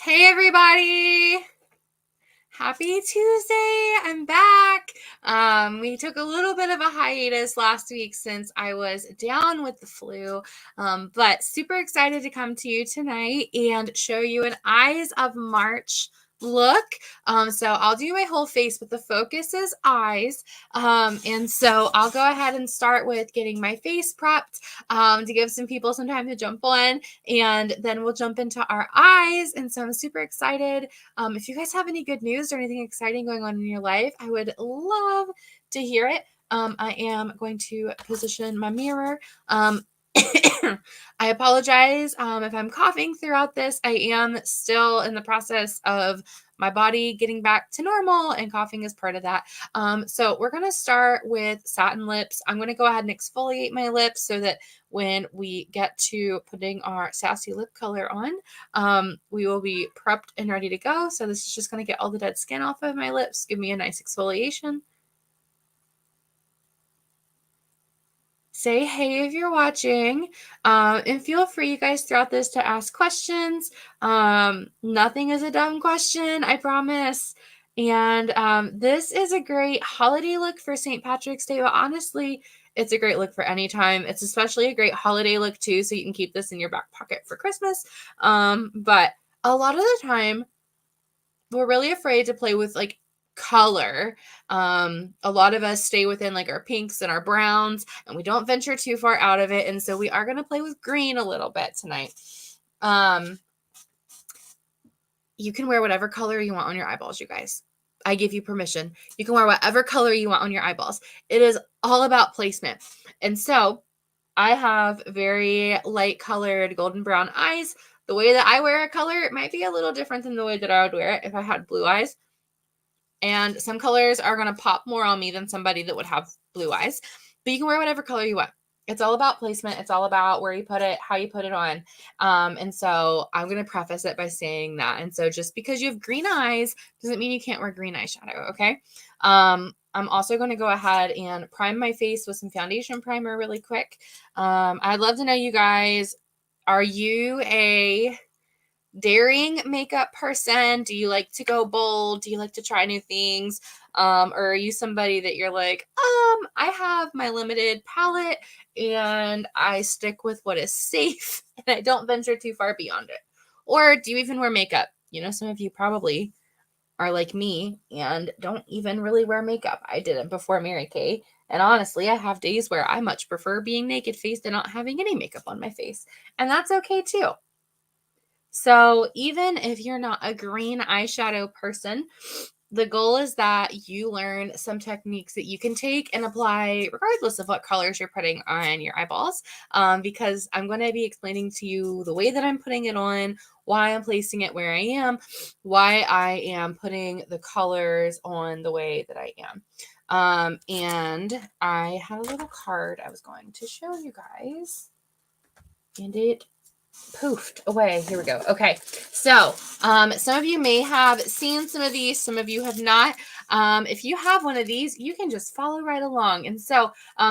Hey everybody! Happy Tuesday! I'm back. We took a little bit of a hiatus last week since I was down with the flu, but super excited to come to you tonight and show you an Eyes of March look. So I'll do my whole face, but the focus is eyes. And so I'll go ahead and start with getting my face prepped to give some people some time to jump on, and then we'll jump into our eyes. And so I'm super excited. If you guys have any good news or anything exciting going on in your life, I would love to hear it. I am going to position my mirror. I apologize if I'm coughing throughout this. I am still in the process of my body getting back to normal, and coughing is part of that. So we're going to start with satin lips. I'm going to go ahead and exfoliate my lips so that when we get to putting our sassy lip color on, we will be prepped and ready to go. So this is just going to get all the dead skin off of my lips, give me a nice exfoliation. Say hey if you're watching, and feel free, you guys, throughout this to ask questions. Nothing is a dumb question, I promise. And this is a great holiday look for St. Patrick's Day, but honestly, it's a great look for any time. It's especially a great holiday look too, so you can keep this in your back pocket for Christmas. But a lot of the time, we're really afraid to play with like color. A lot of us stay within like our pinks and our browns, and we don't venture too far out of it. And so we are going to play with green a little bit tonight. You can wear whatever color you want on your eyeballs, you guys. I give you permission. You can wear whatever color you want on your eyeballs. It is all about placement. And so I have very light colored golden brown eyes. The way that I wear a color, it might be a little different than the way that I would wear it if I had blue eyes. And some colors are going to pop more on me than somebody that would have blue eyes. But you can wear whatever color you want. It's all about placement. It's all about where you put it, how you put it on. And so I'm going to preface it by saying that. And so just because you have green eyes doesn't mean you can't wear green eyeshadow, okay? I'm also going to go ahead and prime my face with some foundation primer really quick. I'd love to know, you guys, are you a daring makeup person? Do you like to go bold? Do you like to try new things? Or are you somebody that you're like, I have my limited palette and I stick with what is safe and I don't venture too far beyond it? Or do you even wear makeup? You know, some of you probably are like me and don't even really wear makeup. I didn't before Mary Kay. And honestly, I have days where I much prefer being naked faced and not having any makeup on my face. And that's okay too. So even if you're not a green eyeshadow person, the goal is that you learn some techniques that you can take and apply regardless of what colors you're putting on your eyeballs, because I'm going to be explaining to you the way that I'm putting it on, why I'm placing it where I am, why I am putting the colors on the way that I am. And I had a little card I was going to show you guys, and it poofed away. Here we go. Okay. So, some of you may have seen some of these, some of you have not. If you have one of these, you can just follow right along. And so,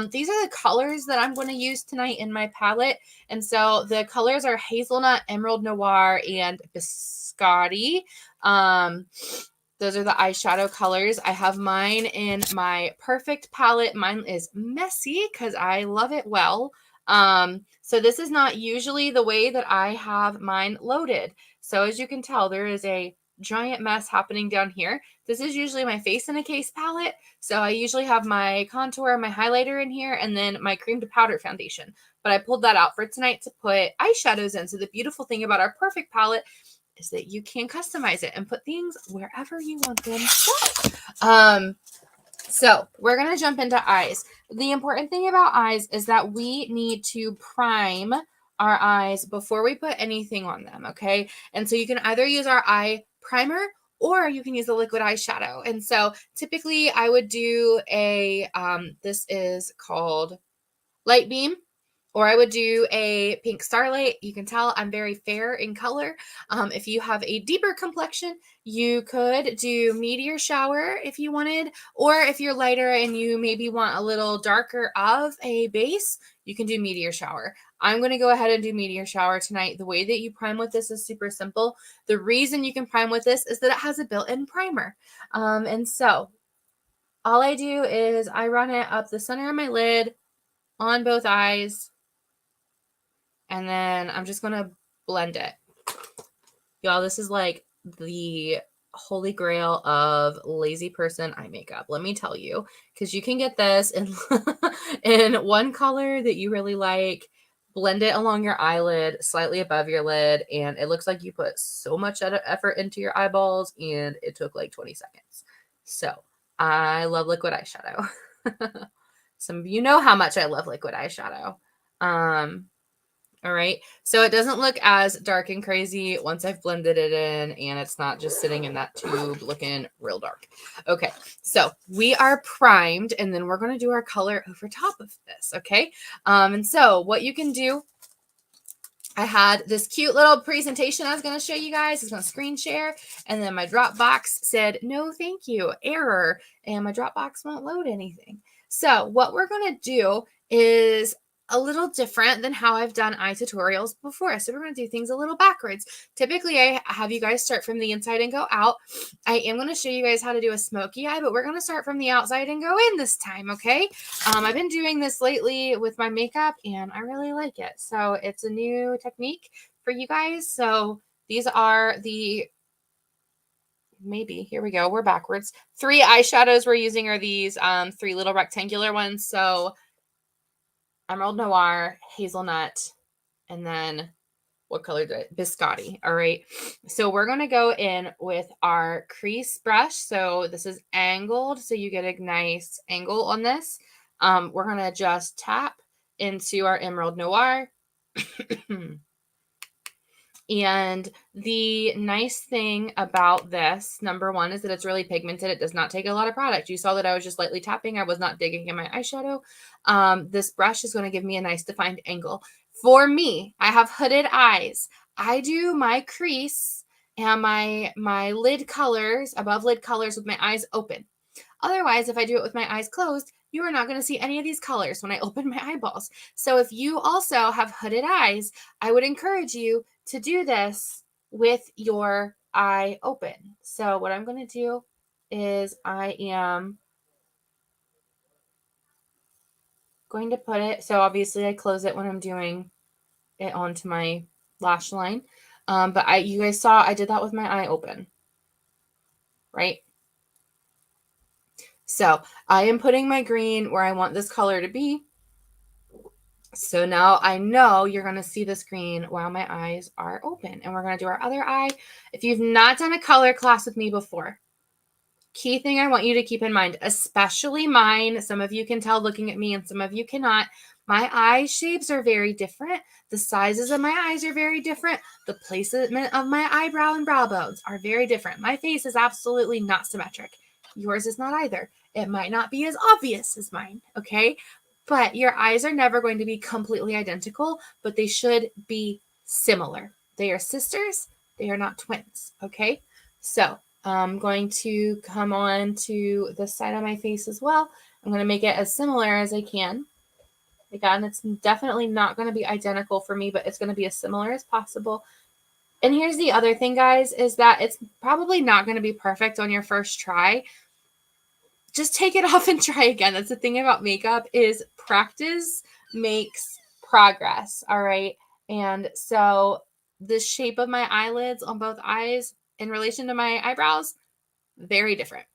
these are the colors that I'm going to use tonight in my palette. And so the colors are Hazelnut, Emerald Noir, and Biscotti. Those are the eyeshadow colors. I have mine in my Perfect palette. Mine is messy because I love it well. So this is not usually the way that I have mine loaded. So as you can tell, there is a giant mess happening down here. This is usually my Face in a Case palette. So I usually have my contour, my highlighter in here, and then my cream to powder foundation. But I pulled that out for tonight to put eyeshadows in. So the beautiful thing about our Perfect palette is that you can customize it and put things wherever you want them. So we're going to jump into eyes. The important thing about eyes is that we need to prime our eyes before we put anything on them, okay? And so you can either use our eye primer or you can use a liquid eyeshadow. And so typically I would do a, this is called Light Beam, or I would do a Pink Starlight. You can tell I'm very fair in color. If you have a deeper complexion, you could do Meteor Shower if you wanted, or if you're lighter and you maybe want a little darker of a base, you can do Meteor Shower. I'm going to go ahead and do meteor shower tonight. The way that you prime with this is super simple. The reason you can prime with this is that it has a built-in primer. And so all I do is I run it up the center of my lid on both eyes, and then I'm just going to blend it. Y'all, this is like the holy grail of lazy person eye makeup. Let me tell you, because you can get this in, in one color that you really like, blend it along your eyelid, slightly above your lid, and it looks like you put so much effort into your eyeballs, and it took like 20 seconds. So I love liquid eyeshadow. Some of you know how much I love liquid eyeshadow. All right, so it doesn't look as dark and crazy once I've blended it in, and it's not just sitting in that tube looking real dark. Okay, so we are primed, and then we're going to do our color over top of this, okay? And so what you can do, I had this cute little presentation I was going to show you guys. It's going to screen share, and then my Dropbox said, no, thank you, error, and my Dropbox won't load anything. So what we're going to do is a little different than how I've done eye tutorials before. So we're going to do things a little backwards. Typically, I have you guys start from the inside and go out. I am going to show you guys how to do a smoky eye, but we're going to start from the outside and go in this time, okay? I've been doing this lately with my makeup, and I really like it. So it's a new technique for you guys. So these are the here we go. We're backwards. 3 eyeshadows we're using are these 3 little rectangular ones. So Emerald Noir, Hazelnut, and then what color did it? Biscotti. All right. So we're going to go in with our crease brush. So this is angled, so you get a nice angle on this. We're going to just tap into our Emerald Noir. And the nice thing about this, number one, is that it's really pigmented. It does not take a lot of product. You saw that I was just lightly tapping. I was not digging in my eyeshadow. This brush is going to give me a nice defined angle. For me, I have hooded eyes. I do my crease and my lid colors, above lid colors, with my eyes open. Otherwise, if I do it with my eyes closed, you are not going to see any of these colors when I open my eyeballs. So if you also have hooded eyes, I would encourage you to do this with your eye open. So what I'm going to do is I am going to put it, so obviously I close it when I'm doing it onto my lash line. But you guys saw I did that with my eye open, right? So I am putting my green where I want this color to be. So now I know you're going to see the screen while my eyes are open. And we're going to do our other eye. If you've not done a color class with me before, key thing I want you to keep in mind, especially mine, some of you can tell looking at me and some of you cannot, my eye shapes are very different. The sizes of my eyes are very different. The placement of my eyebrow and brow bones are very different. My face is absolutely not symmetric. Yours is not either. It might not be as obvious as mine, okay? But your eyes are never going to be completely identical, but they should be similar. They are sisters. They are not twins, okay? So I'm going to come on to the side of my face as well. I'm going to make it as similar as I can. Again, it's definitely not going to be identical for me, but it's going to be as similar as possible. And here's the other thing, guys, is that it's probably not going to be perfect on your first try. Just take it off and try again. That's the thing about makeup, is practice makes progress. All right. And so the shape of my eyelids on both eyes in relation to my eyebrows, very different.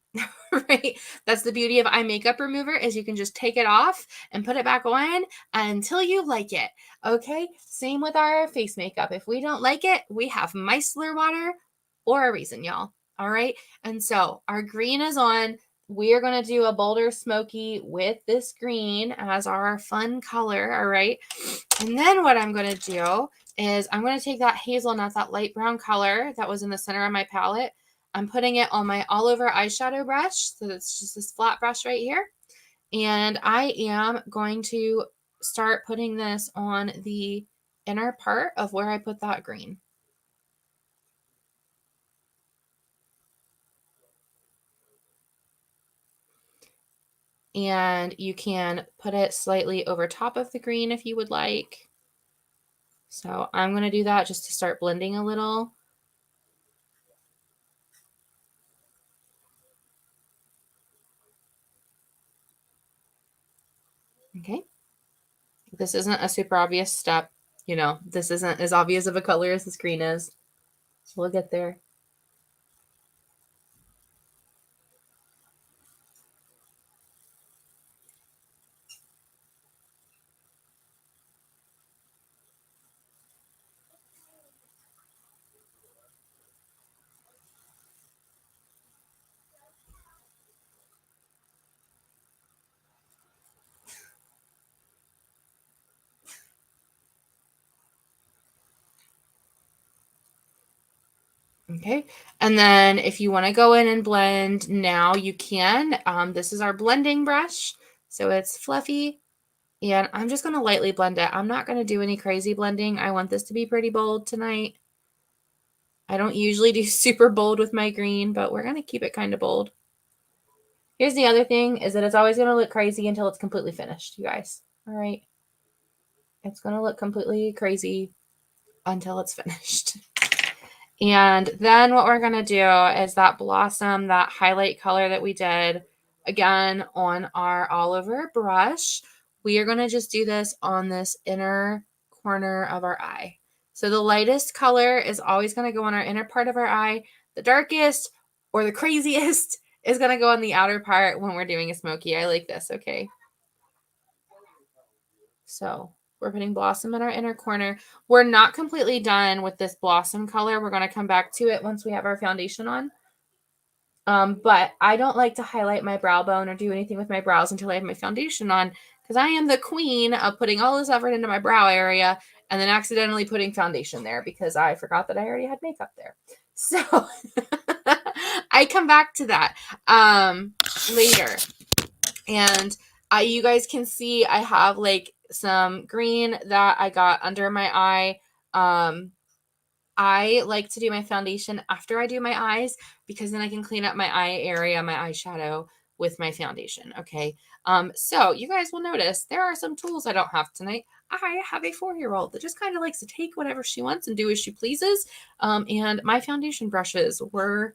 Right? That's the beauty of eye makeup remover, is you can just take it off and put it back on until you like it. Okay? Same with our face makeup. If we don't like it, we have micellar water or a reason, y'all. All right? And so our green is on. We are going to do a bolder smoky with this green as our fun color. All right? And then what I'm going to do is I'm going to take that hazelnut, that light brown color that was in the center of my palette. I'm putting it on my all over eyeshadow brush. So it's just this flat brush right here. And I am going to start putting this on the inner part of where I put that green. And you can put it slightly over top of the green if you would like. So I'm going to do that just to start blending a little. Okay. This isn't a super obvious step. You know, this isn't as obvious of a color as this green is. We'll get there. Okay, and then if you want to go in and blend now, you can. This is our blending brush, so it's fluffy, and I'm just going to lightly blend it. I'm not going to do any crazy blending. I want this to be pretty bold tonight. I don't usually do super bold with my green, but we're going to keep it kind of bold. Here's the other thing, is that it's always going to look crazy until it's completely finished, you guys. All right. It's going to look completely crazy until it's finished. And then what we're going to do is that blossom, that highlight color that we did, again, on our all over brush, we are going to just do this on this inner corner of our eye. So the lightest color is always going to go on our inner part of our eye. The darkest or the craziest is going to go on the outer part when we're doing a smoky eye like this, okay? So we're putting blossom in our inner corner. We're not completely done with this blossom color. We're going to come back to it once we have our foundation on. But I don't like to highlight my brow bone or do anything with my brows until I have my foundation on, because I am the queen of putting all this effort into my brow area and then accidentally putting foundation there because I forgot that I already had makeup there. So I come back to that later. And you guys can see I have like some green that I got under my eye. I like to do my foundation after I do my eyes because then I can clean up my eye area, my eyeshadow with my foundation. Okay. So you guys will notice there are some tools I don't have tonight. I have a 4-year-old that just kind of likes to take whatever she wants and do as she pleases. And my foundation brushes were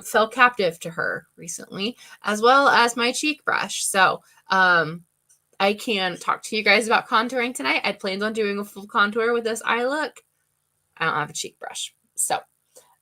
fell captive to her recently, as well as my cheek brush. So I can talk to you guys about contouring tonight. I planned on doing a full contour with this eye look. I don't have a cheek brush. So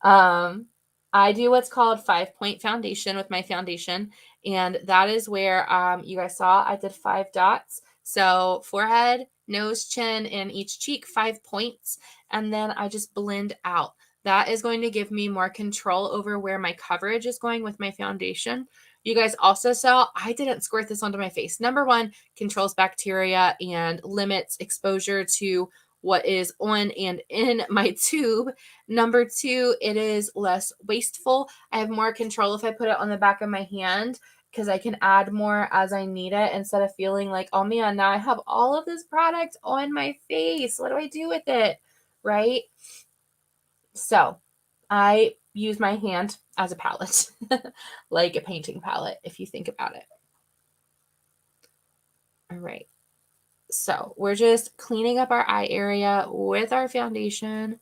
I do what's called 5-point foundation with my foundation. And that is where you guys saw I did 5 dots. So forehead, nose, chin, and each cheek, 5 points. And then I just blend out. That is going to give me more control over where my coverage is going with my foundation. You guys also saw I didn't squirt this onto my face. Number one, controls bacteria and limits exposure to what is on and in my tube. Number two, it is less wasteful. I have more control if I put it on the back of my hand because I can add more as I need it instead of feeling like, oh man, now I have all of this product on my face. What do I do with it? Right? So I use my hand as a palette, like a painting palette, if you think about it. All right. So we're just cleaning up our eye area with our foundation.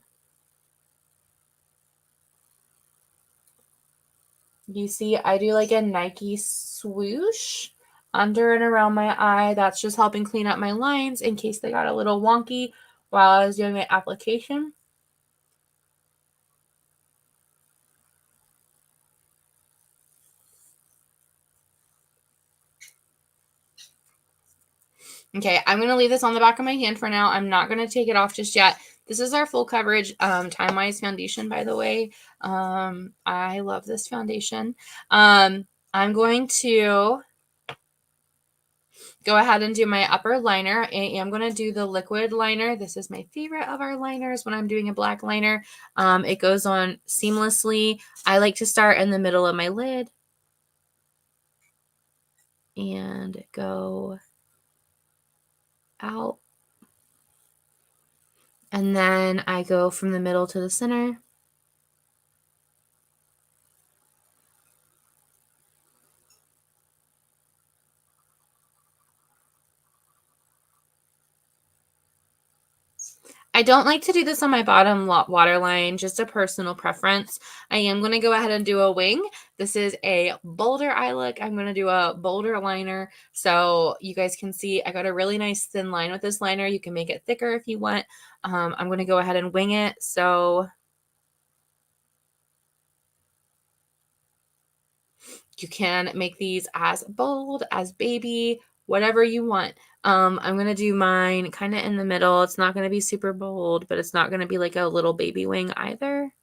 You see, I do like a Nike swoosh under and around my eye. That's just helping clean up my lines in case they got a little wonky while I was doing my application. Okay, I'm going to leave this on the back of my hand for now. I'm not going to take it off just yet. This is our full coverage Time Wise foundation, by the way. I love this foundation. I'm going to go ahead and do my upper liner. I am going to do the liquid liner. This is my favorite of our liners when I'm doing a black liner. It goes on seamlessly. I like to start in the middle of my lid and go out. And then I go from the middle to the center. I don't like to do this on my bottom waterline, just a personal preference. I am going to go ahead and do a wing. This is a bolder eye look. I'm going to do a bolder liner so you guys can see I got a really nice thin line with this liner. You can make it thicker if you want. I'm going to go ahead and wing it. So you can make these as bold, as baby, whatever you want. I'm going to do mine kind of in the middle. It's not going to be super bold, but it's not going to be like a little baby wing either.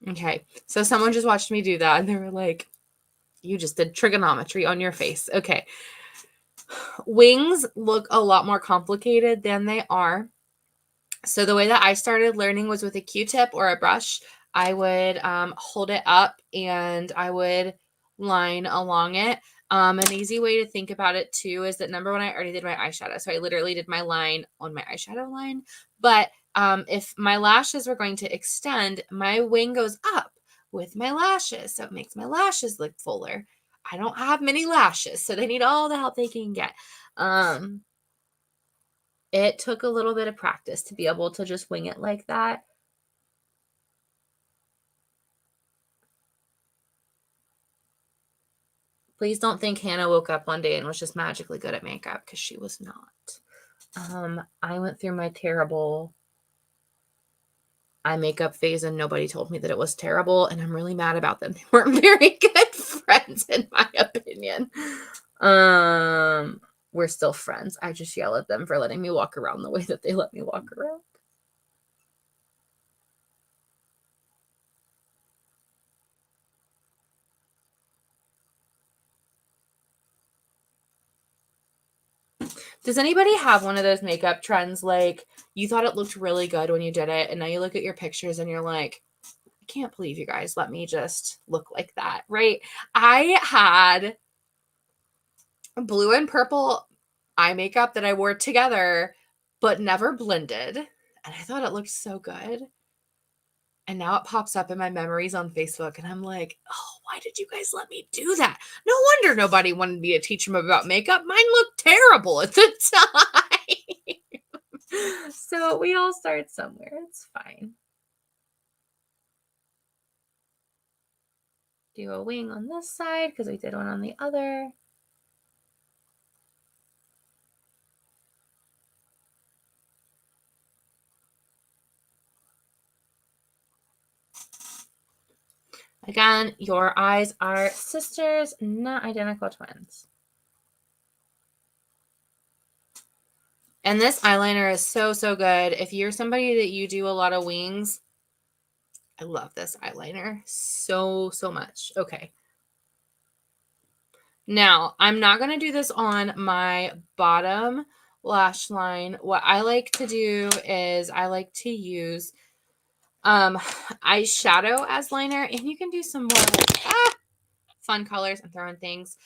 Okay, so someone just watched me do that and they were like, you just did trigonometry on your face. Okay. Wings look a lot more complicated than they are. So the way that I started learning was with a Q-tip or a brush. I would hold it up and I would line along it. An easy way to think about it too is that number one, I already did my eyeshadow. So I literally did my line on my eyeshadow line. But if my lashes were going to extend, my wing goes up with my lashes. So it makes my lashes look fuller. I don't have many lashes, so they need all the help they can get. It took a little bit of practice to be able to just wing it like that. Please don't think Hannah woke up one day and was just magically good at makeup, because she was not. I went through my terrible eye makeup phase and nobody told me that it was terrible, and I'm really mad about them. They weren't very good friends in my opinion. We're still friends. I just yell at them for letting me walk around the way that they let me walk around. Does anybody have one of those makeup trends like you thought it looked really good when you did it and now you look at your pictures and you're like, I can't believe you guys let me just look like that, right? I had blue and purple eye makeup that I wore together but never blended, and I thought it looked so good. And now it pops up in my memories on Facebook and I'm like, oh, why did you guys let me do that? No wonder nobody wanted me to teach them about makeup. Mine looked terrible at the time. So we all start somewhere. It's fine. Do a wing on this side because we did one on the other. Again, your eyes are sisters, not identical twins. And this eyeliner is so, so good. If you're somebody that you do a lot of wings, I love this eyeliner so, so much. Okay. Now, I'm not going to do this on my bottom lash line. What I like to do is I like to use eyeshadow as liner, and you can do some more fun colors and throwing things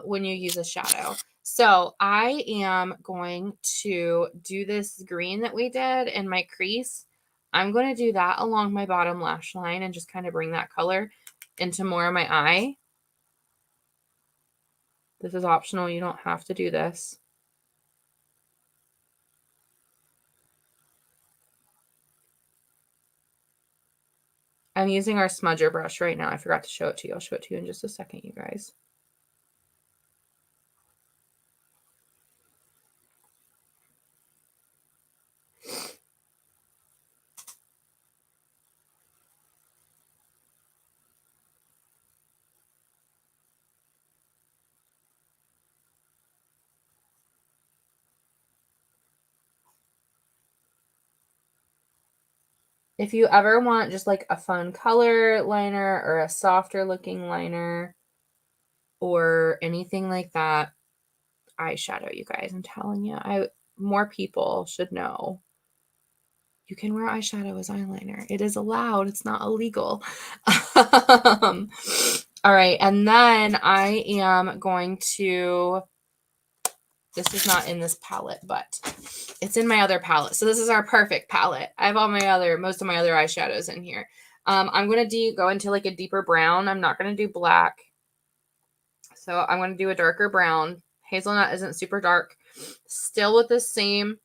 when you use a shadow. So I am going to do this green that we did in my crease. I'm going to do that along my bottom lash line and just kind of bring that color into more of my eye. This is optional. You don't have to do this. I'm using our smudger brush right now. I forgot to show it to you. I'll show it to you in just a second, you guys. If you ever want just like a fun color liner or a softer looking liner or anything like that, eyeshadow, you guys. I'm telling you, more people should know You can wear eyeshadow as eyeliner. It is allowed. It's not illegal. All right. And then I am going to, this is not in this palette, but it's in my other palette. So this is our perfect palette. I have most of my other eyeshadows in here. I'm going to go into like a deeper brown. I'm not going to do black. So I'm going to do a darker brown. Hazelnut isn't super dark. Still with the same.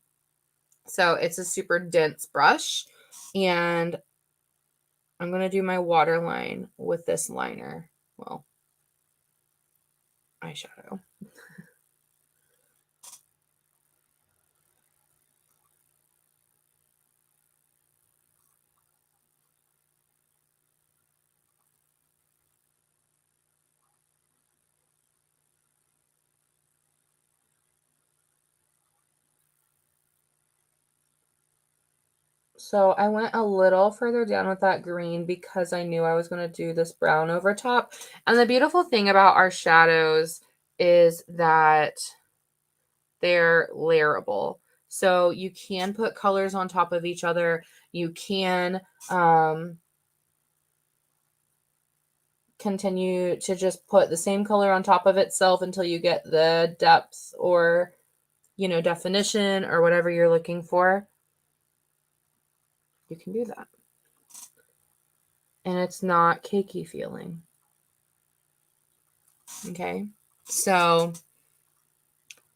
So it's a super dense brush. And I'm going to do my waterline with this liner. Well, eyeshadow. So I went a little further down with that green because I knew I was going to do this brown over top. And the beautiful thing about our shadows is that they're layerable. So you can put colors on top of each other. You can continue to just put the same color on top of itself until you get the depth or, definition or whatever you're looking for. You can do that. And it's not cakey feeling. Okay. So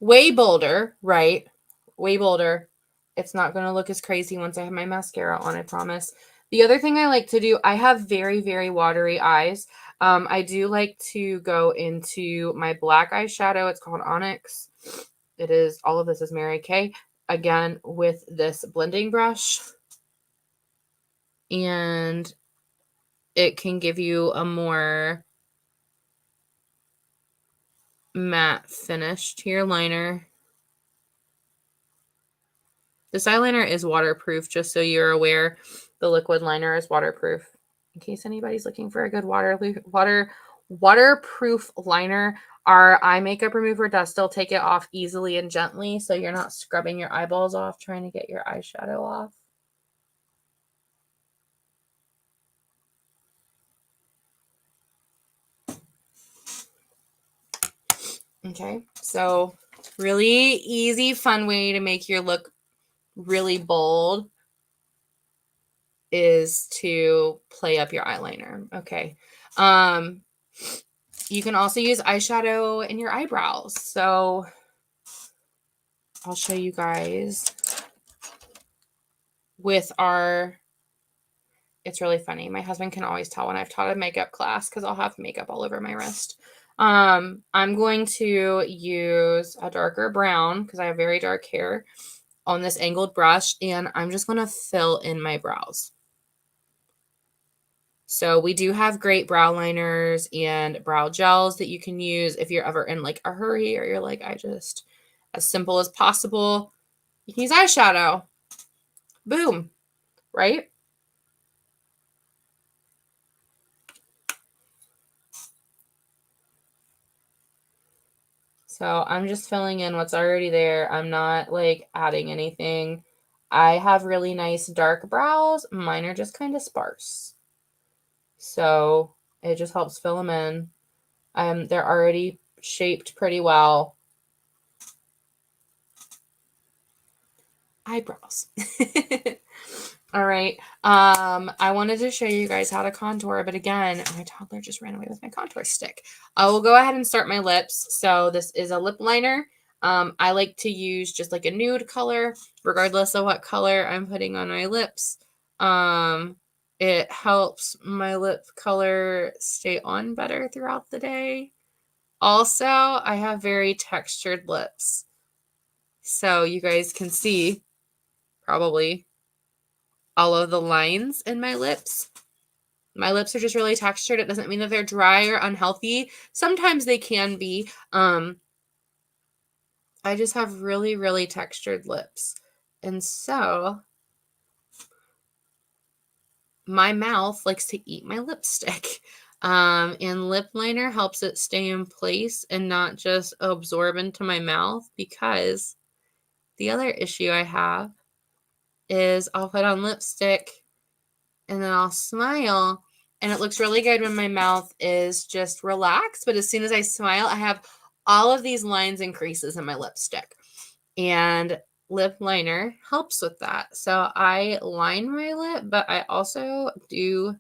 way bolder, right? Way bolder. It's not going to look as crazy once I have my mascara on, I promise. The other thing I like to do, I have very, very watery eyes. I do like to go into my black eyeshadow. It's called Onyx. All of this is Mary Kay. Again, with this blending brush. And it can give you a more matte finish to your liner. This eyeliner is waterproof, just so you're aware. The liquid liner is waterproof. In case anybody's looking for a good waterproof liner, our eye makeup remover does still take it off easily and gently, so you're not scrubbing your eyeballs off trying to get your eyeshadow off. Okay, so really easy, fun way to make your look really bold is to play up your eyeliner. Okay. You can also use eyeshadow in your eyebrows. So I'll show you guys with it's really funny. My husband can always tell when I've taught a makeup class because I'll have makeup all over my wrist. I'm going to use a darker brown because I have very dark hair on this angled brush, and I'm just going to fill in my brows. So we do have great brow liners and brow gels that you can use if you're ever in like a hurry or you're like, as simple as possible. You can use eyeshadow. Boom. Right? So I'm just filling in what's already there. I'm not like adding anything. I have really nice dark brows. Mine are just kind of sparse. So it just helps fill them in. They're already shaped pretty well. Eyebrows. All right. I wanted to show you guys how to contour, but again, my toddler just ran away with my contour stick. I will go ahead and start my lips. So this is a lip liner. I like to use just like a nude color, regardless of what color I'm putting on my lips. It helps my lip color stay on better throughout the day. Also, I have very textured lips. So you guys can see probably all of the lines in my lips. My lips are just really textured. It doesn't mean that they're dry or unhealthy. Sometimes they can be. I just have really, really textured lips. And so my mouth likes to eat my lipstick. And lip liner helps it stay in place and not just absorb into my mouth, because the other issue I have is I'll put on lipstick and then I'll smile, and it looks really good when my mouth is just relaxed. But as soon as I smile, I have all of these lines and creases in my lipstick. And lip liner helps with that. So I line my lip, but I also do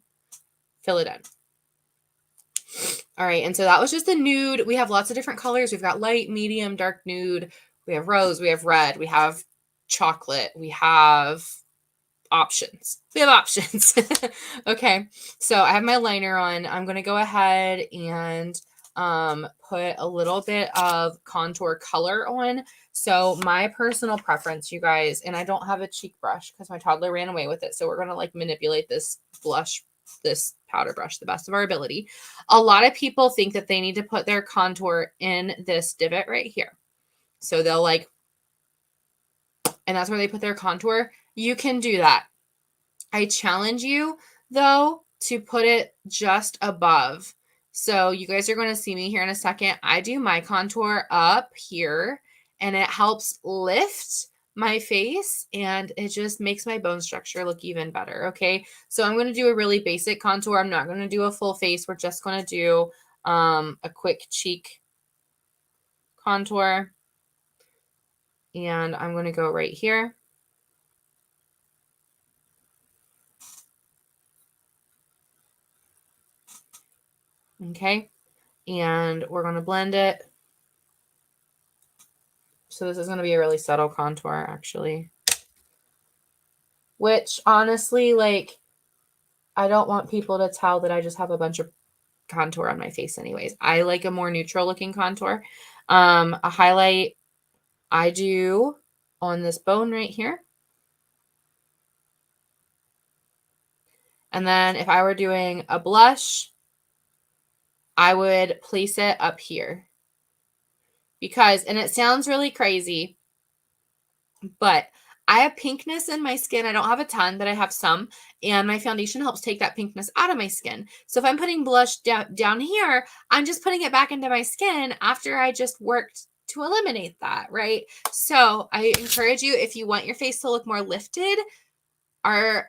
fill it in. All right, and so that was just a nude. We have lots of different colors. We've got light, medium, dark nude. We have rose, we have red, we have chocolate, we have options. We have options. Okay, so I have my liner on. I'm going to go ahead and put a little bit of contour color on. So my personal preference, you guys, and I don't have a cheek brush because my toddler ran away with it. So we're going to like manipulate this blush, this powder brush, the best of our ability. A lot of people think that they need to put their contour in this divot right here. So they'll like, and that's where they put their contour. You can do that. I challenge you, though, to put it just above. So you guys are going to see me here in a second. I do my contour up here, and it helps lift my face, and it just makes my bone structure look even better, okay? So I'm going to do a really basic contour. I'm not going to do a full face. We're just going to do a quick cheek contour. And I'm going to go right here. Okay. And we're going to blend it. So this is going to be a really subtle contour, actually. Which, honestly, like, I don't want people to tell that I just have a bunch of contour on my face anyways. I like a more neutral looking contour. A highlight I do on this bone right here. And then if I were doing a blush, I would place it up here. Because, and it sounds really crazy, but I have pinkness in my skin. I don't have a ton, but I have some. And my foundation helps take that pinkness out of my skin. So if I'm putting blush down here, I'm just putting it back into my skin after I just worked to eliminate that, right? So I encourage you, if you want your face to look more lifted, our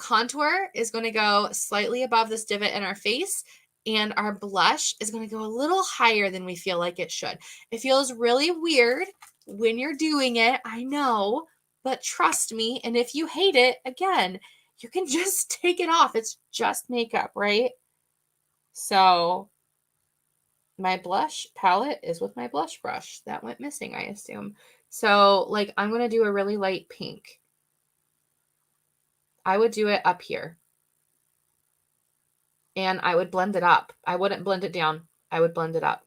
contour is going to go slightly above this divot in our face. And our blush is going to go a little higher than we feel like it should. It feels really weird when you're doing it, I know, but trust me. And if you hate it, again, you can just take it off. It's just makeup, right? So my blush palette is with my blush brush. That went missing, I assume. So like I'm going to do a really light pink. I would do it up here. And I would blend it up. I wouldn't blend it down. I would blend it up.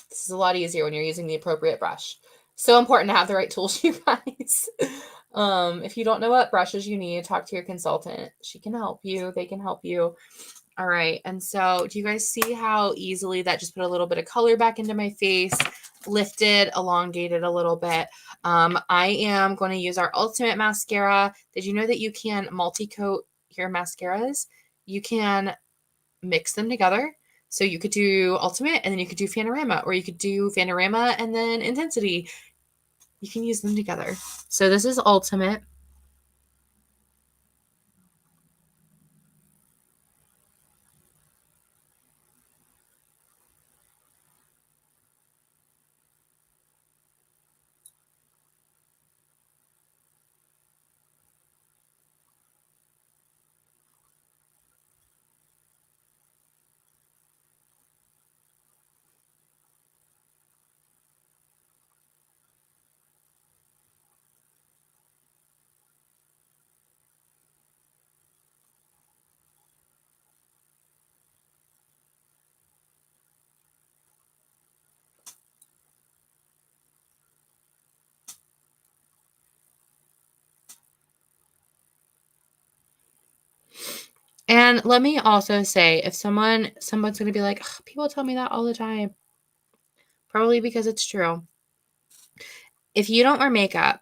This is a lot easier when you're using the appropriate brush. So important to have the right tools, you guys. If you don't know what brushes you need, talk to your consultant. She can help you. They can help you. All right. And so do you guys see how easily that just put a little bit of color back into my face, lifted, elongated a little bit? I am going to use our Ultimate Mascara. Did you know that you can multi-coat your mascaras? You can mix them together. So you could do Ultimate and then you could do Panorama, or you could do Panorama and then Intensity. You can use them together. So this is Ultimate. And let me also say, if someone's going to be like, people tell me that all the time, probably because it's true. If you don't wear makeup,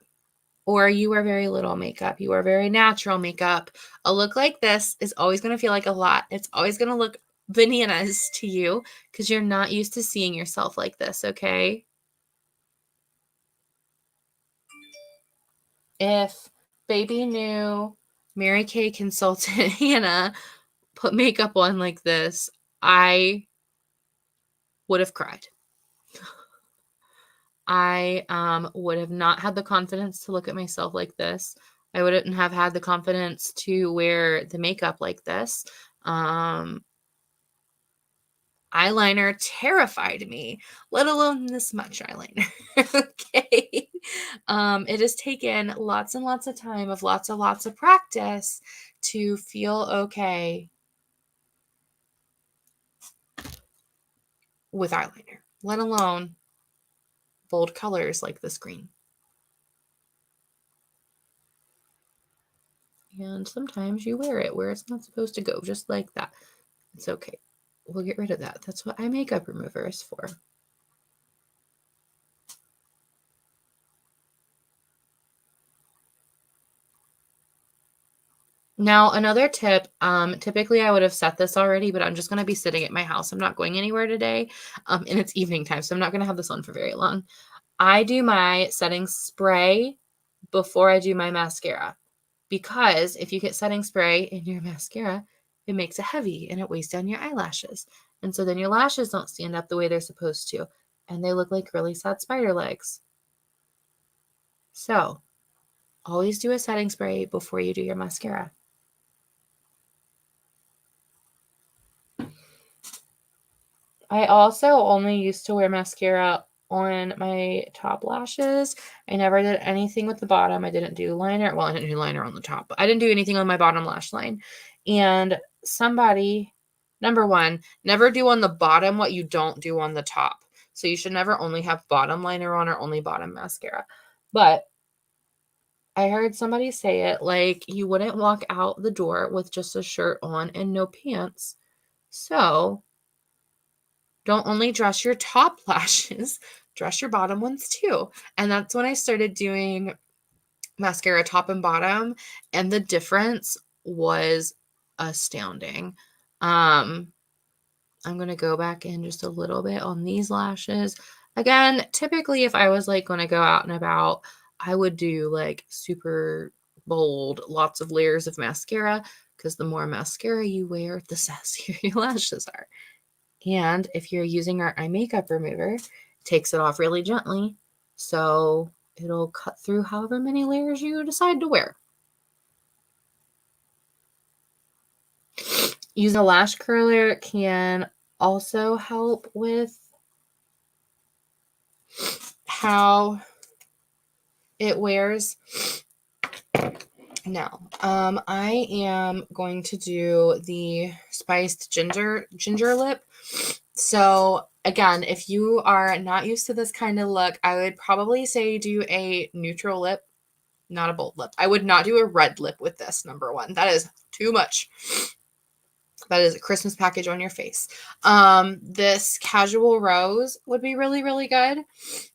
or you wear very little makeup, you wear very natural makeup, a look like this is always going to feel like a lot. It's always going to look bananas to you because you're not used to seeing yourself like this, okay? If baby new Mary Kay consultant Hannah put makeup on like this, I would have cried. I would have not had the confidence to look at myself like this. I wouldn't have had the confidence to wear the makeup like this. Eyeliner terrified me, let alone this much eyeliner. Okay. It has taken lots and lots of time of lots of practice to feel okay with eyeliner, let alone bold colors like this green. And sometimes you wear it where it's not supposed to go, just like that. It's okay. We'll get rid of that. That's what eye makeup remover is for. Now, another tip, typically I would have set this already, but I'm just going to be sitting at my house. I'm not going anywhere today, and it's evening time, so I'm not going to have this on for very long. I do my setting spray before I do my mascara, because if you get setting spray in your mascara, it makes it heavy and it weighs down your eyelashes. And so then your lashes don't stand up the way they're supposed to, and they look like really sad spider legs. So always do a setting spray before you do your mascara. I also only used to wear mascara on my top lashes. I never did anything with the bottom. I didn't do liner. Well, I didn't do liner on the top, but I didn't do anything on my bottom lash line. And somebody, number one, never do on the bottom what you don't do on the top. So you should never only have bottom liner on or only bottom mascara. But I heard somebody say it like you wouldn't walk out the door with just a shirt on and no pants. So don't only dress your top lashes, dress your bottom ones too. And that's when I started doing mascara top and bottom, and the difference was astounding. I'm going to go back in just a little bit on these lashes. Again, typically if I was like going to go out and about, I would do like super bold, lots of layers of mascara, because the more mascara you wear, the sassier your lashes are. And if you're using our eye makeup remover, it takes it off really gently. So it'll cut through however many layers you decide to wear. Using a lash curler can also help with how it wears. Now, I am going to do the spiced ginger lip. So again, if you are not used to this kind of look, I would probably say do a neutral lip, not a bold lip. I would not do a red lip with this, number one. That is too much. That is a Christmas package on your face. This casual rose would be really, really good.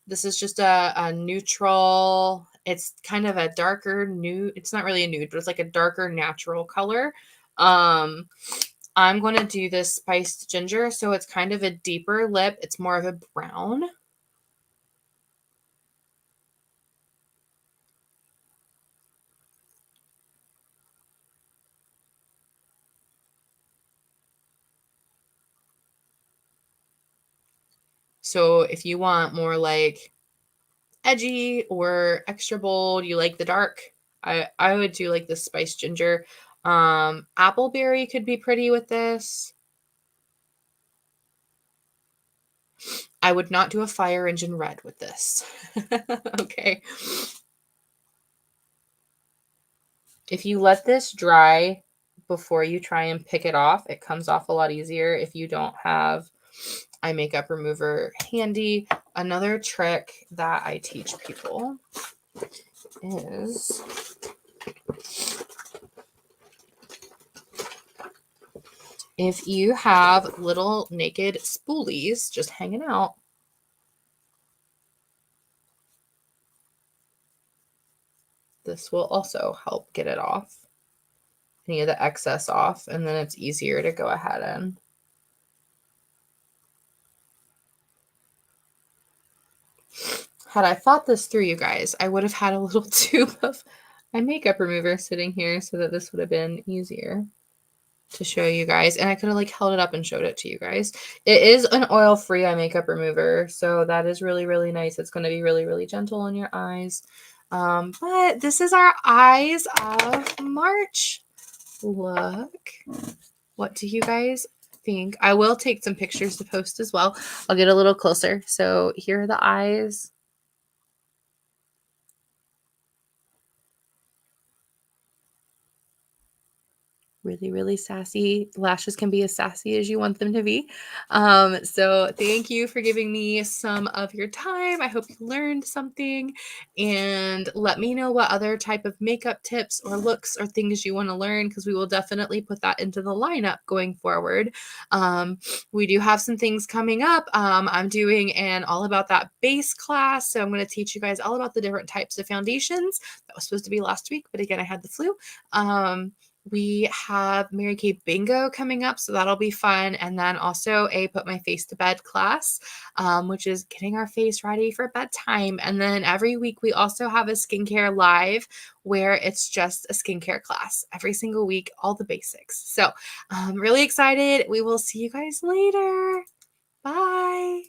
This is just a neutral, it's kind of a darker nude. It's not really a nude, but it's like a darker natural color. I'm going to do this spiced ginger. So it's kind of a deeper lip. It's more of a brown. So if you want more like edgy or extra bold, you like the dark, I would do like the spiced ginger. Appleberry could be pretty with this. I would not do a fire engine red with this. Okay. If you let this dry before you try and pick it off, it comes off a lot easier if you don't have eye makeup remover handy. Another trick that I teach people is if you have little naked spoolies just hanging out, this will also help get it off, any of the excess off, and then it's easier to go ahead and had I thought this through, you guys, I would have had a little tube of my makeup remover sitting here so that this would have been easier to show you guys. And I could have like held it up and showed it to you guys. It is an oil-free eye makeup remover, so that is really, really nice. It's going to be really, really gentle on your eyes. But this is our eyes of March look. What do you guys think? I will take some pictures to post as well. I'll get a little closer. So here are the eyes. Really, really sassy. Lashes can be as sassy as you want them to be. So thank you for giving me some of your time. I hope you learned something, and let me know what other type of makeup tips or looks or things you want to learn, because we will definitely put that into the lineup going forward. We do have some things coming up. I'm doing an all about that base class. So I'm going to teach you guys all about the different types of foundations. That was supposed to be last week, but again, I had the flu. We have Mary Kay Bingo coming up, so that'll be fun. And then also a Put My Face to Bed class, which is getting our face ready for bedtime. And then every week we also have a skincare live where it's just a skincare class every single week, all the basics. So I'm really excited. We will see you guys later. Bye.